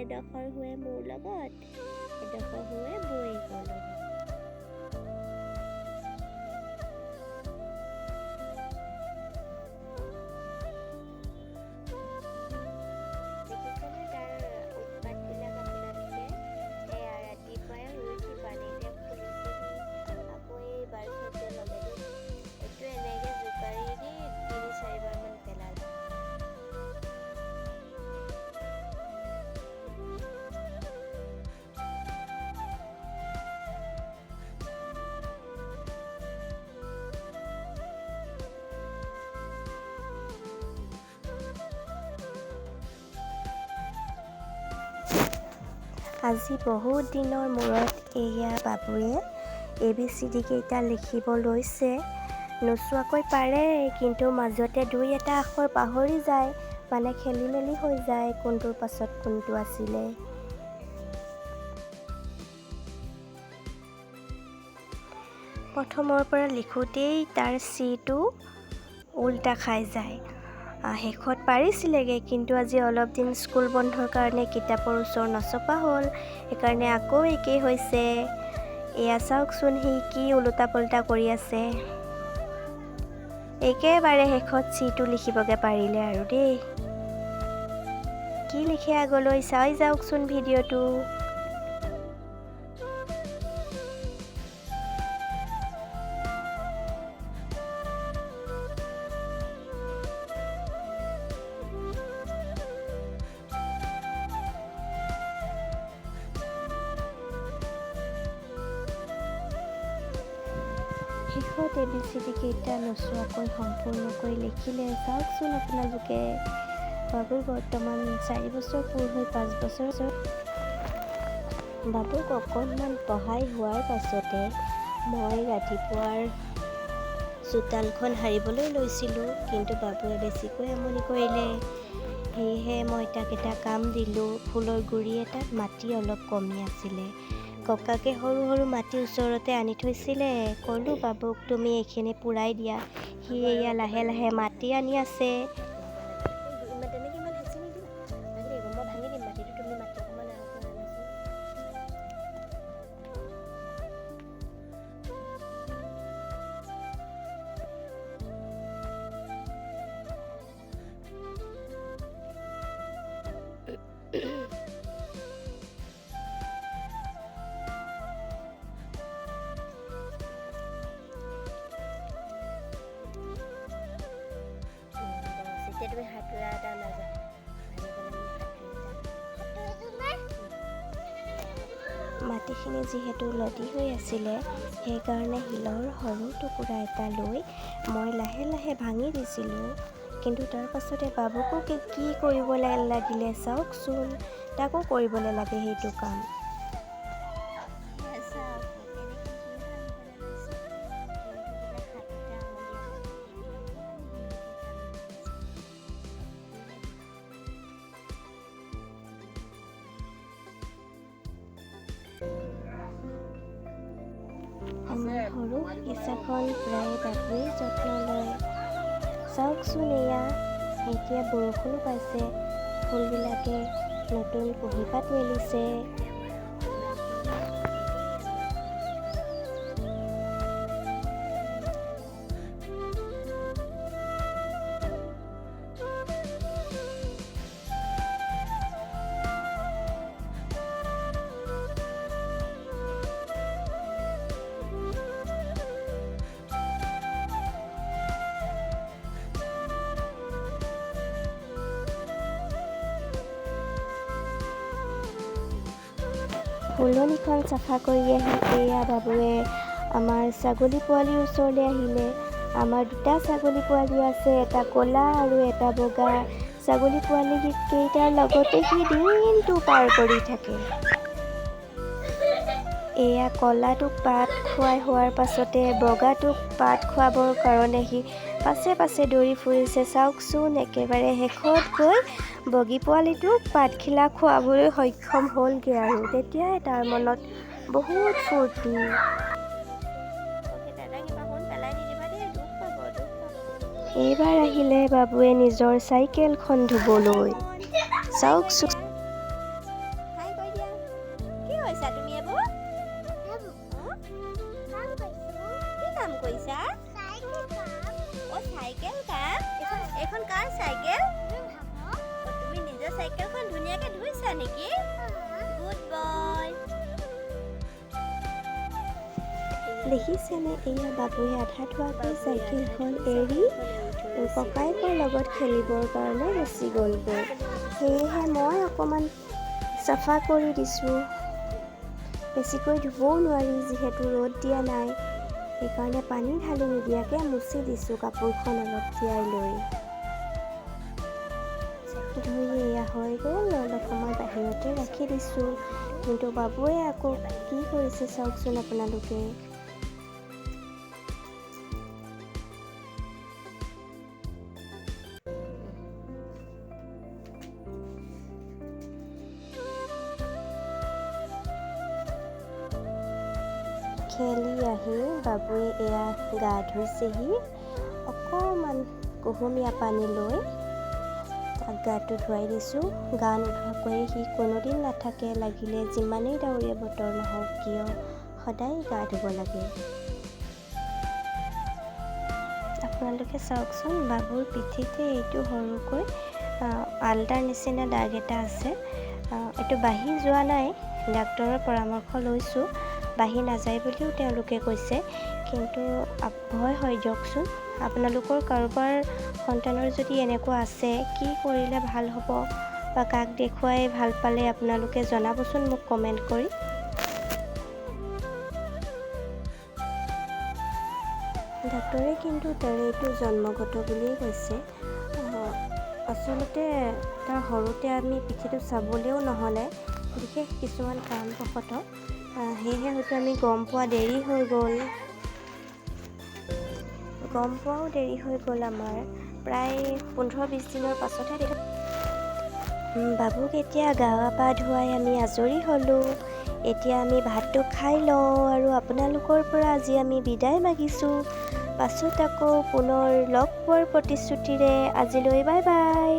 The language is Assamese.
এডোখৰ শুৱে মোৰ লগত, এডোখৰ শুৱে বৌয়েকৰ লগত। দেখিছেনে তাৰ উৎপাতবিলাক আপোনালোকে? সেয়া ৰাতিপুৱাই শুই উঠি পানীতে খুলিছেহি, আকৌ এই বাল্বতে লগাই দি এইটো এনেকৈ জোকাৰি দি 3-4বাৰমান পেলালে। আজি বহুত দিনৰ মূৰত এয়া বাবুৱে ABCD কেইটা লিখিব লৈছে। নোচোৱাকৈ পাৰে, কিন্তু মাজতে 2-এটা আখৰ পাহৰি যায়, মানে খেলি মেলি হৈ যায় কোনটোৰ পাছত কোনটো আছিলে। প্ৰথমৰ পৰা লিখোঁতেই তাৰ চিটো উল্টা খাই যায়। শেষত পাৰিছিলেগৈ, কিন্তু আজি অলপ দিন স্কুল বন্ধৰ কাৰণে কিতাপৰ ওচৰ নচপা হ'ল, সেইকাৰণে আকৌ একেই হৈছে। এয়া চাওকচোন সি কি ওলোটা পোল্টা কৰি আছে। একেবাৰে শেষত চিটো লিখিবগৈ পাৰিলে আৰু দেই। কি লিখে আগলৈ চাই যাওকচোন ভিডিঅ'টো। শেষত ABCD কেইটা নোচোৱাকৈ সম্পূৰ্ণকৈ লিখিলে। চাওকচোন আপোনালোকে, বাবুৰ বৰ্তমান 4 বছৰ পূৰ হৈ 5 বছৰ। বাবুক অকণমান পঢ়াই হোৱাৰ পাছতে মই ৰাতিপুৱাৰ চোতালখন সাৰিবলৈ লৈছিলোঁ, কিন্তু বাবুৱে বেছিকৈ আমনি কৰিলে। সেয়েহে মই তাক এটা কাম দিলোঁ। ফুলৰ গুৰি এটাত মাটি অলপ কমি আছিলে, ককাকে সৰু সৰু মাটি ওচৰতে আনি থৈছিলে। ক'লোঁ বাবুক, তুমি এইখিনি পুৰাই দিয়া। সি এয়া লাহে লাহে মাটি আনি আছে। এতিয়া তুমি সাঁতোৰা এটা নাযায়। মাটিখিনি যিহেতু লদি হৈ আছিলে, সেইকাৰণে শিলৰ সৰু টুকুৰা এটা লৈ মই লাহে লাহে ভাঙি দিছিলোঁ। কিন্তু তাৰ পাছতে বাবুকো কি কৰিবলৈ লাগিলে চাওকচোন, তাকো কৰিবলৈ লাগে সেইটো কাম। আমাৰ সৰু বাগিচাখন প্ৰায় বাবুৱেই যত্ন লয়। চাওকচোন এয়া, এতিয়া বৰষুণো পাইছে, ফুলবিলাকে নতুন কুঁহিপাত মেলিছে। ফুলনিখন চাফা কৰি আহি এয়া বাবুৱে আমাৰ ছাগলী পোৱালিৰ ওচৰলৈ আহিলে। আমাৰ 2টা ছাগলী পোৱালি আছে, এটা ক'লা আৰু এটা বগা। ছাগলী পোৱালি কেইটাৰ লগতে সি দিনটো পাৰ কৰি থাকে। এয়া ক'লাটোক পাত খুৱাই হোৱাৰ পাছতে বগাটোক পাত খুৱাবৰ কাৰণে সি পাছে পাছে দৌৰি ফুৰিছে। চাওকচোন, একেবাৰে শেষত গৈ বগী পোৱালিটোক পাতখিলা খুৱাবলৈ সক্ষম হ'লগৈ আৰু তেতিয়াই তাৰ মনত বহুত ফূৰ্তি। এইবাৰ আহিলে বাবুৱে নিজৰ চাইকেলখন ধুবলৈ। চাওকচোন। কৰিছা তুমি এইবোৰ? কি কাম কৰিছা? চাইকেল কাম? এইখন কাৰ চাইকেল? তুমি নিজৰ চাইকেলখন ধুনীয়াকৈ ধুইছা নেকি? Good boy. দেখিছেনে, এয়া বাবুৱে আধা ধোৱাকৈ চাইকেলখন এৰি ককায়েকৰ লগত খেলিবৰ কাৰণে গুচি গ'লগৈ। সেয়েহে মই অকণমান চাফা কৰি দিছোঁ। বেছিকৈ ধুবও নোৱাৰি যিহেতু ৰ'দ দিয়া নাই, সেইকাৰণে পানী ঢালি নিদিয়াকৈ মুচি দিছোঁ কাপোৰখন অলপ তিয়াই লৈ। ধুই এয়া হৈ গ'ল, অলপ সময় বাহিৰতে ৰাখি দিছোঁ। কিন্তু বাবুৱে আকৌ কি কৰিছে চাওকচোন আপোনালোকে। খেলি আহি বাবুৱে এয়া গা ধুইছেহি। অকণমান কুহুমীয়া পানী লৈ তাক গাটো ধুৱাই দিছোঁ। গা নোধোৱাকৈ সি কোনোদিন নাথাকে, লাগিলে যিমানেই ডাৱৰীয়া বতৰ নহওক কিয় সদায় গা ধুব লাগে। আপোনালোকে চাওকচোন, বাবুৰ পিঠিতে এইটো সৰুকৈ আলতাৰ নিচিনা দাগ এটা আছে। এইটো বাঢ়ি যোৱা নাই, ডাক্তৰৰ পৰামৰ্শ লৈছোঁ। বাঢ়ি নাযায় বুলিও তেওঁলোকে কৈছে, কিন্তু ভয় হয় দিয়কচোন। আপোনালোকৰ কাৰোবাৰ সন্তানৰ যদি এনেকুৱা আছে, কি কৰিলে ভাল হ'ব বা কাক দেখুৱাই ভাল পালে আপোনালোকে জনাবচোন মোক কমেণ্ট কৰি। ডাক্তৰে কিন্তু তাৰ এইটো জন্মগত বুলিয়েই কৈছে। আচলতে তাৰ সৰুতে আমি পিঠিটো চাবলৈও নহ'লে, বিশেষ কিছুমান কাৰণবশতঃ, সেয়েহে হয়তো আমি গম পোৱাও দেৰি হৈ গ'ল আমাৰ। প্ৰায় 15-20 দিনৰ পাছতহে বাবুক এতিয়া গা পা ধুৱাই আমি আজৰি হ'লোঁ। এতিয়া আমি ভাতটো খাই লওঁ আৰু আপোনালোকৰ পৰা আজি আমি বিদায় মাগিছোঁ। পাছত আকৌ পুনৰ লগ পোৱাৰ প্ৰতিশ্ৰুতিৰে আজিলৈ বাই বাই।